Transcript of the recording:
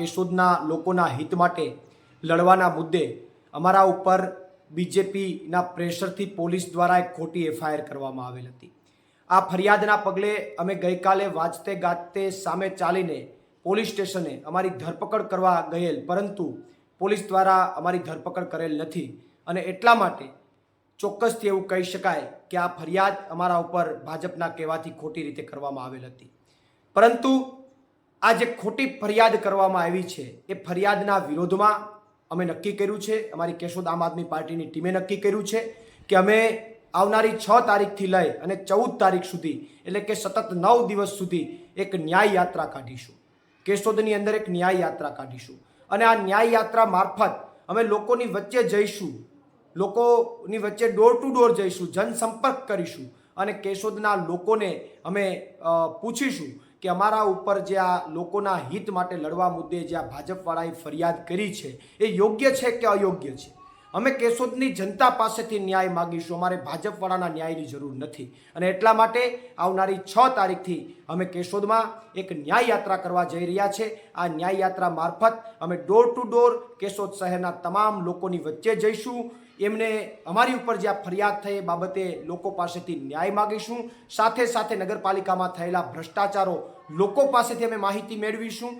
કેશોદના લોકોના હિત માટે લડવાના મુદ્દે અમારા ઉપર બીજેપીના પ્રેશરથી પોલીસ દ્વારા એક ખોટી એફઆઈઆર કરવામાં આવેલ હતી। આ ફરિયાદના પગલે અમે ગઈકાલે વાજતે ગાજતે સામે ચાલીને પોલીસ સ્ટેશને અમારી ધરપકડ કરવા ગયેલ, પરંતુ પોલીસ દ્વારા અમારી ધરપકડ કરેલ નથી અને એટલા માટે ચોક્કસથી એવું કહી શકાય કે આ ફરિયાદ અમારા ઉપર ભાજપના કહેવાથી ખોટી રીતે કરવામાં આવેલ હતી। પરંતુ આ જે ખોટી ફરિયાદ કરવામાં આવી છે એ ફરિયાદના વિરોધમાં અમે નક્કી કર્યું છે, અમારી કેશોદ આમ આદમી પાર્ટીની ટીમે નક્કી કર્યું છે કે અમે આવનારી 6 તારીખથી લઈ અને 14 તારીખ સુધી, એટલે કે સતત 9 દિવસ સુધી એક ન્યાય યાત્રા કાઢીશું। કેશોદની અંદર એક ન્યાય યાત્રા કાઢીશું અને આ ન્યાય યાત્રા મારફત અમે લોકોની વચ્ચે જઈશું, લોકોની વચ્ચે ડોર ટુ ડોર જઈશું, જનસંપર્ક કરીશું અને કેશોદના લોકોને અમે પૂછીશું કે અમારા ઉપર જે આ લોકોના હિત માટે લડવા મુદ્દે જે આ ભાજપવાળાએ ફરિયાદ કરી છે એ યોગ્ય છે કે અયોગ્ય છે। અમે કેશોદની જનતા પાસેથી ન્યાય માગીશું, અમારે ભાજપવાળાના ન્યાયની જરૂર નથી અને એટલા માટે આવનારી 6 તારીખથી અમે કેશોદમાં એક ન્યાય યાત્રા કરવા જઈ રહ્યા છે। આ ન્યાય યાત્રા મારફત અમે ડોર ટુ ડોર કેશોદ શહેરના તમામ લોકોની વચ્ચે જઈશું, એમને અમારી ઉપર જે આ ફરિયાદ થઈ એ બાબતે લોકો પાસેથી ન્યાય માગીશું, સાથે સાથે નગરપાલિકામાં થયેલા ભ્રષ્ટાચારો લોકો પાસેથી અમે માહિતી મેળવીશું।